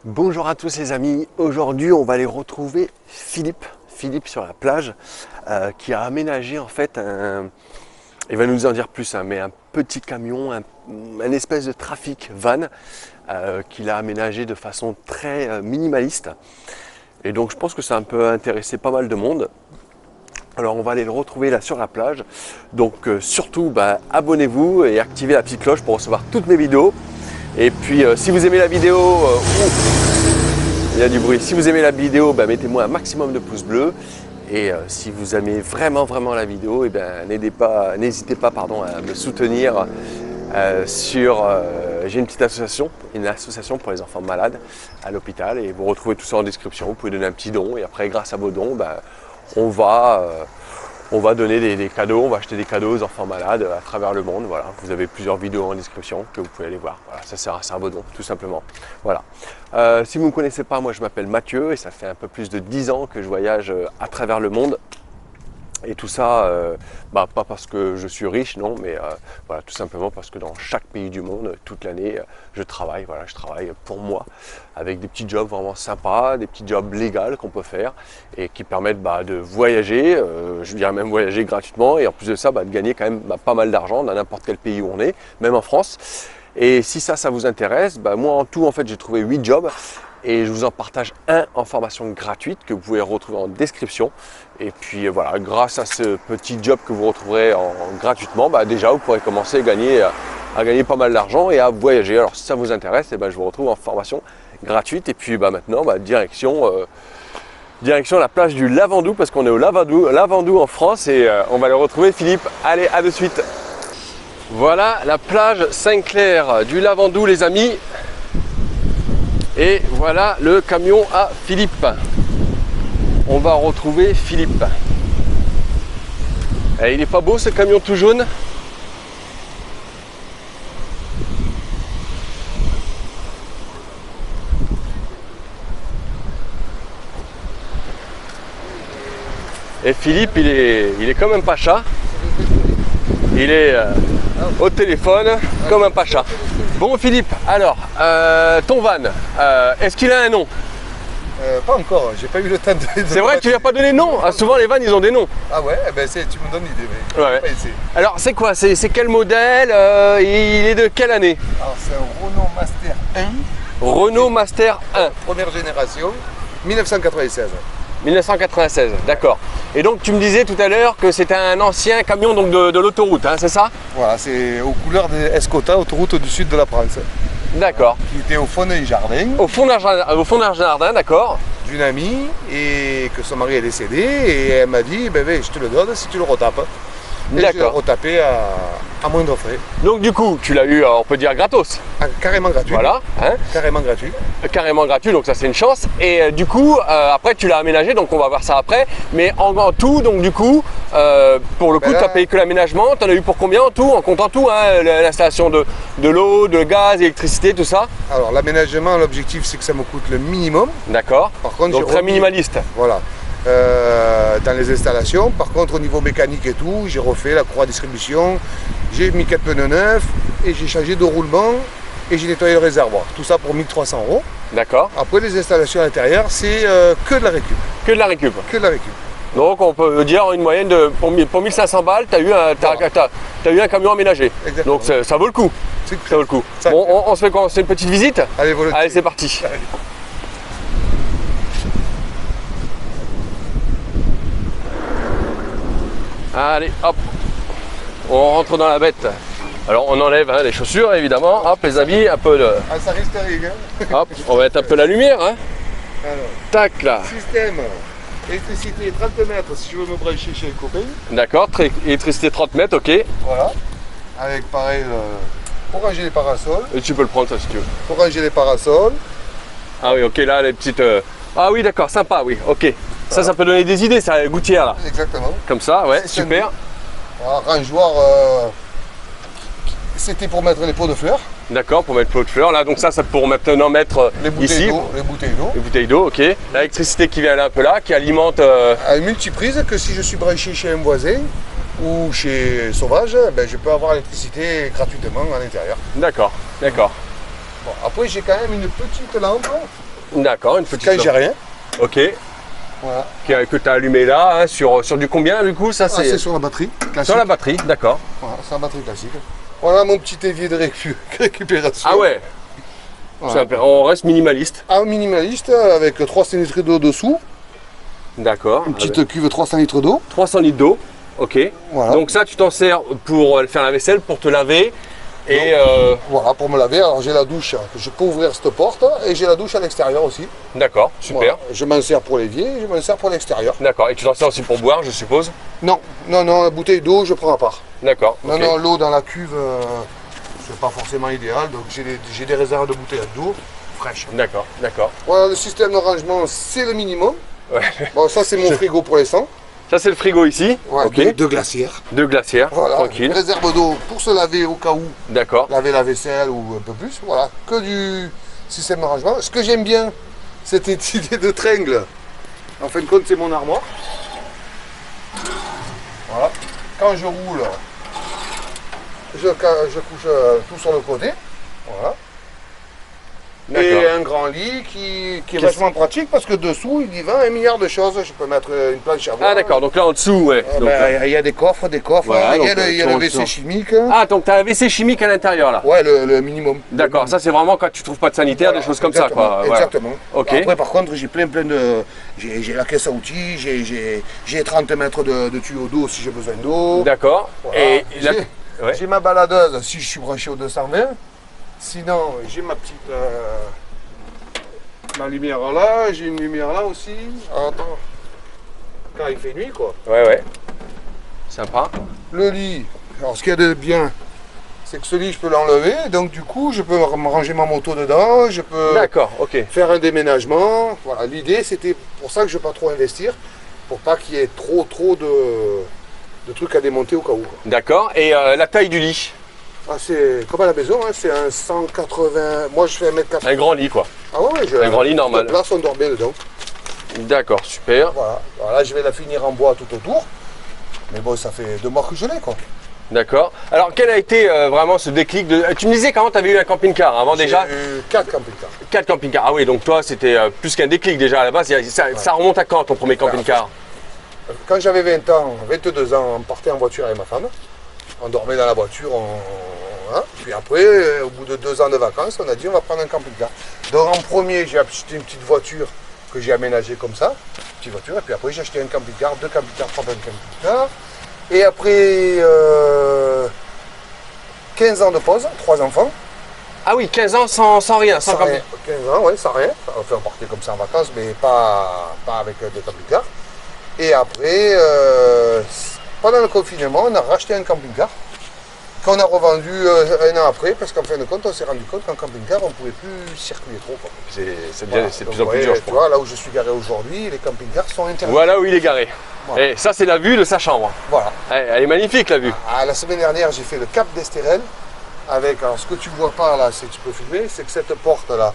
Bonjour à tous les amis, aujourd'hui on va aller retrouver Philippe sur la plage qui a aménagé en fait il va nous en dire plus, mais un petit camion, un espèce de trafic van qu'il a aménagé de façon très minimaliste et donc je pense que ça peut intéresser pas mal de monde. Alors on va aller le retrouver là sur la plage, donc surtout abonnez-vous et activez la petite cloche pour recevoir toutes mes vidéos. Et puis si vous aimez la vidéo, il y a du bruit. Si vous aimez la vidéo, mettez-moi un maximum de pouces bleus. Et si vous aimez vraiment la vidéo, n'hésitez pas à me soutenir j'ai une petite association, pour les enfants malades à l'hôpital. Et vous retrouvez tout ça en description. Vous pouvez donner un petit don. Et après, grâce à vos dons, on va donner des cadeaux, on va acheter des cadeaux aux enfants malades à travers le monde. Voilà. Vous avez plusieurs vidéos en description que vous pouvez aller voir. Voilà, ça sert à vos dons, tout simplement. Voilà. Si vous ne me connaissez pas, moi je m'appelle Mathieu et ça fait un peu plus de 10 ans que je voyage à travers le monde. Et tout ça, pas parce que je suis riche, non, mais voilà, tout simplement parce que dans chaque pays du monde, toute l'année, je travaille. Voilà, je travaille pour moi avec des petits jobs vraiment sympas, des petits jobs légaux qu'on peut faire et qui permettent de voyager, je dirais même voyager gratuitement et en plus de ça, de gagner quand même pas mal d'argent dans n'importe quel pays où on est, même en France. Et si ça vous intéresse, moi en tout, en fait, j'ai trouvé 8 jobs. Et je vous en partage un en formation gratuite que vous pouvez retrouver en description. Et puis voilà, grâce à ce petit job que vous retrouverez gratuitement, déjà vous pourrez commencer à gagner pas mal d'argent et à voyager. Alors si ça vous intéresse, je vous retrouve en formation gratuite. Et puis maintenant, direction la plage du Lavandou, parce qu'on est au Lavandou en France et on va le retrouver Philippe. Allez, à de suite. Voilà la plage Saint-Clair du Lavandou les amis. Et voilà le camion à Philippe. On va retrouver Philippe. Et il est pas beau ce camion tout jaune? Et Philippe, il est comme un pacha. Il est au téléphone comme un pacha. Bon Philippe, alors, ton van, est-ce qu'il a un nom? Pas encore, j'ai pas eu le temps de... C'est vrai que tu lui as pas donné de nom? Souvent les vannes ils ont des noms. Ah ouais, tu me donnes l'idée, mais ouais. Pas essayé. Alors c'est quoi? C'est quel modèle? Il est de quelle année? Alors c'est un Renault Master 1. Renault Master 1. Première génération, 1996. 1996, d'accord. Et donc tu me disais tout à l'heure que c'était un ancien camion donc de l'autoroute, c'est ça? Voilà, c'est aux couleurs de Escota, autoroute du sud de la France. D'accord. Qui était au fond d'un jardin. Au fond d'un jardin, d'accord. D'une amie, et que son mari est décédé, et elle m'a dit, je te le donne si tu le retapes. Et je l'ai retapé à moindre frais. Donc du coup, tu l'as eu, on peut dire gratos. Carrément gratuit. Voilà. Carrément gratuit. Carrément gratuit, donc ça c'est une chance. Et du coup, après tu l'as aménagé, donc on va voir ça après. Mais en tout, donc du coup, pour le coup, tu n'as payé que l'aménagement. Tu en as eu pour combien en tout, en comptant tout, l'installation de l'eau, de gaz, électricité, tout ça? Alors l'aménagement, l'objectif c'est que ça me coûte le minimum. D'accord. Par contre, donc très minimaliste. Voilà. Dans les installations, par contre au niveau mécanique et tout, j'ai refait la courroie distribution, j'ai mis 4 pneus neufs et j'ai changé de roulement et j'ai nettoyé le réservoir. Tout ça pour 1300 €. D'accord. Après les installations à l'intérieur, c'est que de la récup. Que de la récup. Que de la récup. Donc on peut dire une moyenne de pour 1500 balles, tu as eu un camion aménagé. Exactement. Donc ça vaut le coup. Ça vaut le coup. Bon, on se fait quoi? C'est une petite visite? Allez, Allez, c'est parti. Allez. Allez, hop, on rentre dans la bête. Alors on enlève les chaussures évidemment, hop les habits, un peu de... Ah, ça risque rien. Hop, on va mettre un peu la lumière. Alors, tac là. Système, électricité 30 mètres si je veux me brancher chez un copain. D'accord, électricité 30 mètres, ok. Voilà, avec pareil, pour ranger les parasols. Et tu peux le prendre ça si tu veux. Pour ranger les parasols. Ah oui, ok, là les petites... Ah oui d'accord, sympa, oui, ok. Ça peut donner des idées, ça, la gouttière là. Exactement. Comme ça, ouais, super. Voilà, rangeoir, c'était pour mettre les pots de fleurs. D'accord, pour mettre pots de fleurs. Là, donc ça pour maintenant mettre les bouteilles ici. Les bouteilles d'eau. Les bouteilles d'eau, ok. L'électricité qui vient là un peu là, qui alimente... À une multiprise que si je suis branché chez un voisin ou chez Sauvage, je peux avoir l'électricité gratuitement à l'intérieur. D'accord, d'accord. Bon, après, j'ai quand même une petite lampe D'accord, une petite quand j'ai rien. Ok. Voilà. Que tu as allumé là, hein, sur du combien du coup ça Ah, c'est sur la batterie classique. sur la batterie, d'accord. Voilà, c'est la batterie classique. Voilà mon petit évier de récupération. Ah ouais, Voilà. on reste minimaliste. Un minimaliste avec 300 litres d'eau dessous. D'accord. Une petite cuve 300 litres d'eau. 300 litres d'eau, ok. Voilà. Donc ça tu t'en sers pour faire la vaisselle, pour te laver. Et Voilà, pour me laver. Alors j'ai la douche, je peux ouvrir cette porte et j'ai la douche à l'extérieur aussi. d'accord, super. Voilà. Je m'en sers pour l'évier, je m'en sers pour l'extérieur. D'accord, et tu t'en sers aussi pour boire, je suppose? Non, la bouteille d'eau, je prends à part. D'accord. Non, ok. non, l'eau dans la cuve, c'est pas forcément idéal, donc j'ai des réserves de bouteilles d'eau fraîches. D'accord, d'accord. Voilà, le système de rangement, c'est le minimum. Ouais. Bon, ça, c'est mon frigo pour l'instant. Ça c'est le frigo ici, Ouais, ok. de glacière. Deux glacières, Voilà, tranquille. réserve d'eau pour se laver au cas où, D'accord. laver la vaisselle ou un peu plus. Voilà, que du système de rangement. Ce que j'aime bien, cette idée de tringle. En fin de compte, c'est mon armoire. Voilà. Quand je roule, je couche tout sur le côté. Voilà. Et D'accord. un grand lit qui est vachement pratique parce que dessous, il y va un milliard de choses. Je peux mettre une planche à bois. Ah d'accord, donc là en dessous, ouais. Donc, Il y a des coffres. Voilà, il y a donc, le, il y a on le le WC sent. chimique. Ah donc tu as un WC chimique à l'intérieur là. Ouais, le minimum. D'accord, ça c'est vraiment quand tu trouves pas de sanitaire, des choses comme ça quoi. Voilà. Exactement. Ok. Après, par contre, j'ai plein de. J'ai la caisse à outils, j'ai 30 mètres de tuyaux d'eau si j'ai besoin d'eau. D'accord. Voilà. Et la- J'ai ouais. j'ai ma baladeuse si je suis branché au 220. Sinon, j'ai ma petite. Ma lumière là, j'ai une lumière là aussi. Attends. Quand il fait nuit, quoi. Ouais, ouais. Sympa. Le lit, alors ce qu'il y a de bien, c'est que ce lit, je peux l'enlever. Donc, du coup, je peux me ranger ma moto dedans. Je peux D'accord, ok. faire un déménagement. Voilà, l'idée, c'était pour ça que je ne veux pas trop investir. Pour pas qu'il y ait trop de trucs à démonter au cas où, quoi. D'accord. Et la taille du lit? Ah, c'est comme à la maison, hein, c'est un 180. Moi, je fais 1m80. Un grand lit quoi. Ah ouais, j'ai un grand lit normal. De place, on dort bien dedans. D'accord, super. Voilà. Alors là, je vais la finir en bois tout autour. Mais bon, ça fait 2 mois que je l'ai, quoi. D'accord. Alors quel a été vraiment ce déclic de... Tu me disais comment tu avais eu un camping-car avant déjà? J'ai eu 4 camping-cars. 4 camping-cars. Ah oui, donc toi c'était plus qu'un déclic déjà à la base. Ça remonte à quand ton premier camping-car? Quand j'avais 20 ans, 22 ans, on partait en voiture avec ma femme. On dormait dans la voiture. Hein. Puis après, au bout de 2 ans de vacances, on a dit on va prendre un camping-car. Donc en premier, j'ai acheté une petite voiture que j'ai aménagée comme ça. Petite voiture. Et puis après, j'ai acheté un camping-car, 2 camping-cars, 3 camping-cars. Et après 15 ans de pause, 3 enfants. Ah oui, 15 ans sans rien, sans Sans camping. rien. 15 ans, ouais, sans rien. Enfin, on partait comme ça en vacances, mais pas avec des camping-cars. Et après, pendant le confinement, on a racheté un camping-car qu'on a revendu un an après, parce qu'en fin de compte, on s'est rendu compte qu'en camping-car, on ne pouvait plus circuler trop, quoi. C'est Voilà. de Donc, plus en plus ouais, dur, je tu crois. vois, là où je suis garé aujourd'hui, les camping-cars sont interdits. Voilà où il est garé. Voilà. Et ça, c'est la vue de sa chambre. Voilà. Elle est magnifique, la vue. Ah, la semaine dernière, j'ai fait le Cap d'Estérel avec, alors ce que tu vois pas là, c'est que tu peux filmer, c'est que cette porte là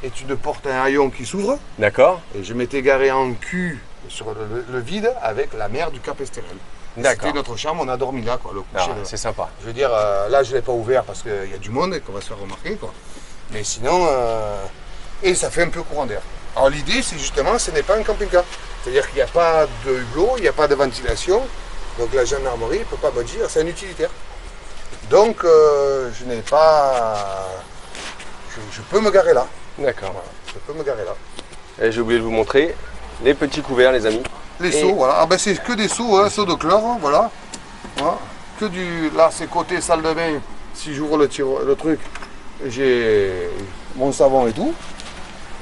est une porte à un haillon qui s'ouvre. D'accord. Et je m'étais garé en cul sur le vide avec la mer du Cap Estérel. D'accord. C'était notre chambre, on a dormi là, quoi, le Ah, coucher. c'est sympa. Je veux dire, là je ne l'ai pas ouvert parce qu'il y a du monde et qu'on va se faire remarquer, quoi. Mais sinon, et ça fait un peu courant d'air. Alors l'idée, c'est justement, ce n'est pas un camping-car. C'est-à-dire qu'il n'y a pas de hublot, il n'y a pas de ventilation. Donc la gendarmerie ne peut pas me dire, c'est un utilitaire. Donc je n'ai pas... Je peux me garer là. D'accord. Voilà, je peux me garer là. Et j'ai oublié de vous montrer les petits couverts, les amis. Les Et- seaux, voilà. Ah ben c'est que des seaux, hein, seaux de chlore, voilà. Voilà. Que du... Là, c'est côté salle de bain. Si j'ouvre le truc, j'ai mon savon et tout.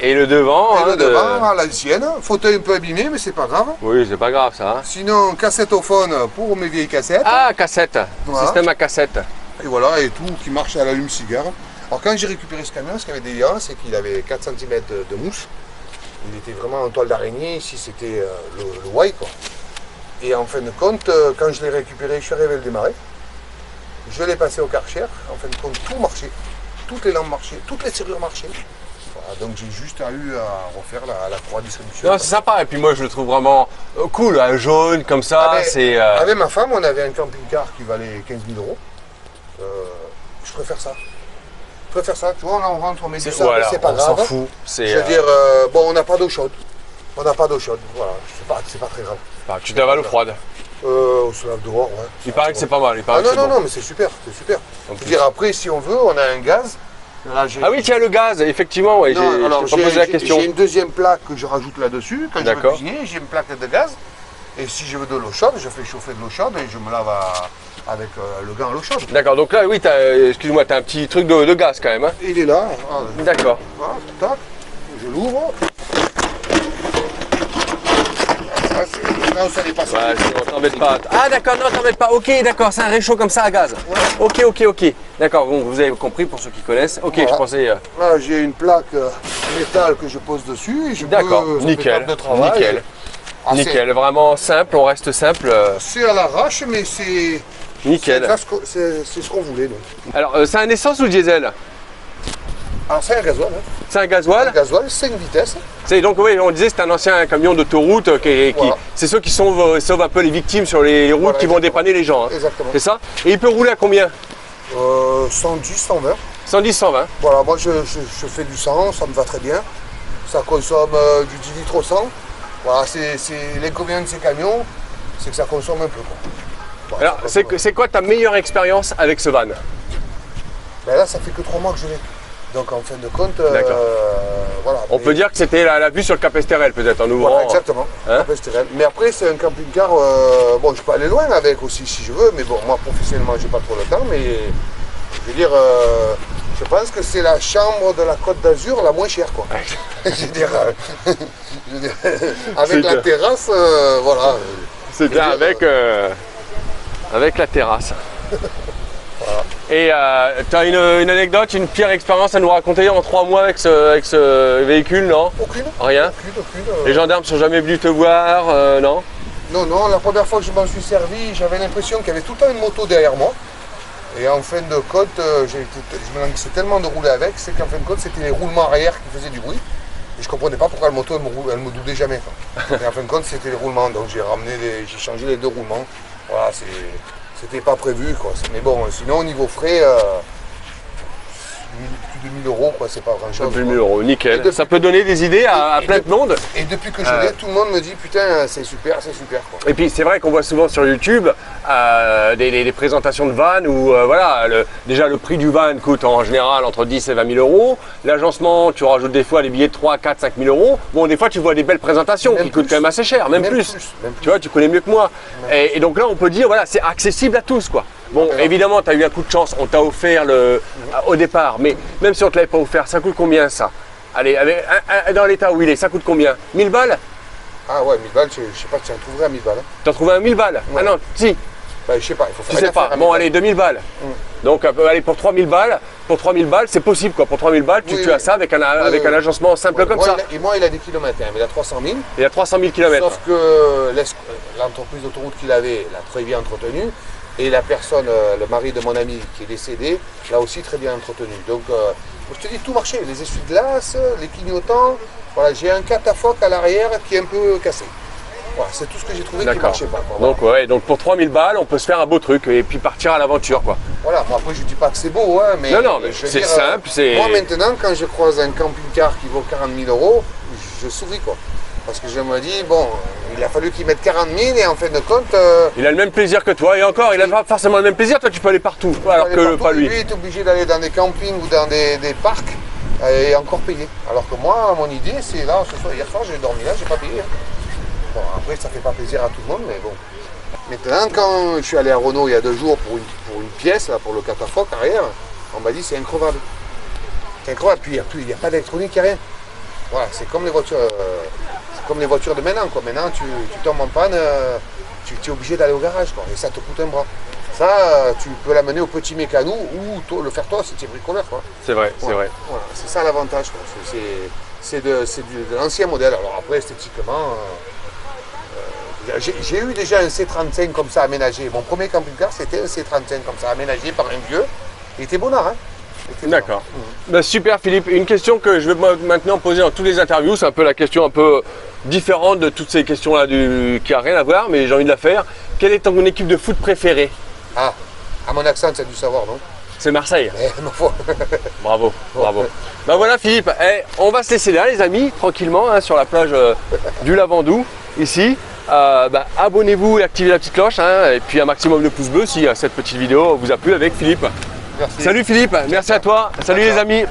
Et le devant. Et hein, le devant, à l'ancienne. Fauteuil un peu abîmé, mais c'est pas grave. Oui, c'est pas grave ça. Hein. Sinon, cassettophone pour mes vieilles cassettes. Ah, cassette. Voilà. Système à cassette. Et voilà, et tout qui marche à l'allume-cigare. Alors quand j'ai récupéré ce camion, ce qu'il y avait des liens, c'est qu'il avait 4 cm de mouche. Il était vraiment en toile d'araignée. Ici, c'était le Y, quoi. Et en fin de compte, quand je l'ai récupéré, je suis arrivé à le démarrer. Je l'ai passé au Karcher. En fin de compte, tout marchait. Toutes les lampes marchaient, toutes les serrures marchaient. Voilà, donc j'ai juste eu à refaire la croix distribution. Non, c'est sympa. Et puis moi, je le trouve vraiment cool. Un jaune comme ça. Avec, C'est. avec ma femme, on avait un camping-car qui valait 15 000 euros. Je préfère ça. préfère ça. Tu vois, là on rentre, on met du sable, Voilà, c'est pas on s'en grave. fout. Je veux dire, bon, on n'a pas d'eau chaude. On n'a pas d'eau chaude, voilà, c'est pas très grave. Bah, tu te laves à l'eau froide. On se lave dehors, ouais. Il paraît que c'est pas mal. Il paraît Ah que non, c'est non, bon. non, mais c'est super, c'est super. En Je veux plus. dire, après, si on veut, on a un gaz. Là, Ah oui, tiens, le gaz, effectivement, ouais, non, je alors, t'ai pas posé la question. j'ai une deuxième plaque que je rajoute là-dessus. Quand je veux D'accord. cuisiner, j'ai une plaque de gaz. Et si je veux de l'eau chaude, je fais chauffer de l'eau chaude et je me lave avec le gant à l'eau chaude. D'accord, donc là, oui, excuse-moi, t'as un petit truc de gaz quand même. Hein. Il est là. D'accord. Voilà, tac, je l'ouvre. Non, ça n'est pas ça. Ouais, sinon, t'embête pas. Ah d'accord, non, t'embête pas. Ok, d'accord, c'est un réchaud comme ça à gaz. Ok, ok, ok. D'accord, bon, vous avez compris pour ceux qui connaissent. Ok, Voilà. je pensais... Là, j'ai une plaque métal que je pose dessus. Et je D'accord, peux, ça fait nickel, table de travail. nickel. Ah, Nickel, vraiment simple, on reste simple. C'est à l'arrache, mais c'est Nickel. c'est ce qu'on voulait. Donc. Alors, c'est un essence ou diesel? Alors, c'est un gasoil. Hein. C'est un gasoil? Un gasoil, 5 vitesses. C'est donc, oui, on disait c'est un ancien camion d'autoroute Voilà. c'est ceux qui sauvent un peu les victimes sur les routes Voilà, qui vont exactement. dépanner les gens. Hein. Exactement. C'est ça? Et il peut rouler à combien? 110, 120. 110, 120. Voilà, moi je fais du 100, ça me va très bien. Ça consomme du 10 litres au 100. Voilà, c'est l'inconvénient de ces camions, c'est que ça consomme un peu. Quoi. Voilà, Alors, ça consomme. c'est quoi ta meilleure expérience avec ce van? Ben là, ça fait que 3 mois que je l'ai. Donc en fin de compte, D'accord. voilà. On peut dire que c'était la vue sur le Cap Esterel peut-être en ouvrant. Voilà, exactement. Hein Après, c'était réel. Mais après, c'est un camping-car. Bon, je peux aller loin avec aussi si je veux, mais bon, moi professionnellement, j'ai pas trop le temps. Mais je veux dire, je pense que c'est la chambre de la Côte d'Azur la moins chère, quoi. je veux dire, avec C'est la clair. terrasse, voilà. C'était avec la terrasse. Et tu as une anecdote, une pire expérience à nous raconter en 3 mois avec ce véhicule, non? Aucune. Rien? Aucune. Les gendarmes sont jamais venus te voir, non? Non, non, la première fois que je m'en suis servi, j'avais l'impression qu'il y avait tout le temps une moto derrière moi. Et en fin de compte, je me lançais tellement de rouler avec, c'est qu'en fin de compte, c'était les roulements arrière qui faisaient du bruit. Et je ne comprenais pas pourquoi la moto, elle me doublait jamais. Quoi. Et en fin de compte, c'était les roulements. Donc j'ai changé les 2 roulements. Voilà, c'était pas prévu. Quoi. Mais bon, sinon, au niveau frais, plus de 1000 euros, quoi, c'est pas grand-chose. Plus de 1000 euros, nickel. depuis- Ça peut donner des idées à plein de monde. Et depuis que je l'ai, tout le monde me dit, putain, c'est super, quoi. Et puis c'est vrai qu'on voit souvent sur YouTube des présentations de van où voilà, déjà le prix du van coûte en général entre 10 et 20 000 euros. L'agencement, tu rajoutes des fois des billets de 3, 4, 5 000 euros. Bon, des fois tu vois des belles présentations Même qui coûtent plus. quand même assez cher, même plus. Même Tu vois, tu connais mieux que moi. Et donc là, on peut dire, voilà, c'est accessible à tous, quoi. Bon, évidemment, tu as eu un coup de chance, on t'a offert au départ, mais même si on ne te l'avait pas offert, ça coûte combien ça? Allez, dans l'état où il est, ça coûte combien? 1000 balles? Ah ouais, 1000 balles, je sais pas, tu en trouverais à 1000 balles. Hein. T'as trouvé un 1000 balles? Ouais. Ah non, si, Ben, je sais pas, il faut tu faire sais une affaire pas. à 1000 Bon, balles. allez, 2000 balles. Donc, allez, pour 3000 balles, c'est possible, quoi. Pour 3000 balles, tu Oui, as oui. ça avec un agencement simple Ouais, comme moi, ça. Et moi, il a des kilomètres, hein, mais il a 300 000. Il y a 300 000 km. Sauf que l'entreprise d'autoroute qu'il avait l'a très bien entretenu. Et la personne, le mari de mon ami qui est décédé, l'a aussi très bien entretenu. Donc, je te dis, tout marchait. Les essuie-glaces, les clignotants. Voilà, j'ai un catafalque à l'arrière qui est un peu cassé. Voilà, c'est tout ce que j'ai trouvé qui ne D'accord. marchait pas. Quoi. Donc, ouais, donc pour 3000 balles, on peut se faire un beau truc et puis partir à l'aventure, quoi. Voilà, bon, après je dis pas que c'est beau, hein, mais, Non, mais je veux c'est dire, simple, c'est- Moi maintenant, quand je croise un camping-car qui vaut 40 000 euros, je souris quoi. Parce que je me dis, bon, il a fallu qu'il mette 40 000 et en fin de compte, Il a le même plaisir que toi et encore, il a pas forcément le même plaisir. Toi, tu peux aller partout, alors aller que partout, pas lui. il est obligé d'aller dans des campings ou dans des parcs et encore payer. Alors que moi, mon idée, c'est là, hier soir, j'ai dormi là, j'ai pas payé. Hein. Bon, après, ça fait pas plaisir à tout le monde, mais bon. Maintenant, quand je suis allé à Renault il y a 2 jours pour une pièce, là, pour le catafalque arrière, on m'a dit c'est increvable. C'est incroyable, puis il n'y a pas d'électronique, il n'y a rien. Voilà, c'est comme les voitures. C'est comme les voitures de maintenant, quoi. Maintenant, tu tombes en panne, tu es obligé d'aller au garage, quoi, et ça te coûte un bras. Ça, tu peux l'amener au petit mécano ou le faire toi si tu es bricoleur, quoi. C'est vrai, c'est vrai. Voilà, c'est ça l'avantage, quoi. C'est de l'ancien modèle. Alors après, esthétiquement, j'ai eu déjà un C35 comme ça aménagé. Mon premier camping-car, c'était un C35 comme ça aménagé par un vieux. Il était bonnard, hein. D'accord. Bah, super Philippe. Une question que je vais maintenant poser dans toutes les interviews, c'est un peu la question un peu différente de toutes ces questions-là qui n'a rien à voir, mais j'ai envie de la faire. Quelle est ton équipe de foot préférée? Ah, à mon accent, tu as dû savoir, non? C'est Marseille. Ma foi. Bravo, bravo. Ben voilà Philippe, on va se laisser là les amis, tranquillement, hein, sur la plage du Lavandou, ici. Abonnez-vous et activez la petite cloche, hein, et puis un maximum de pouces bleus si cette petite vidéo vous a plu avec Philippe. Merci. Salut Philippe, merci à toi. Salut les amis.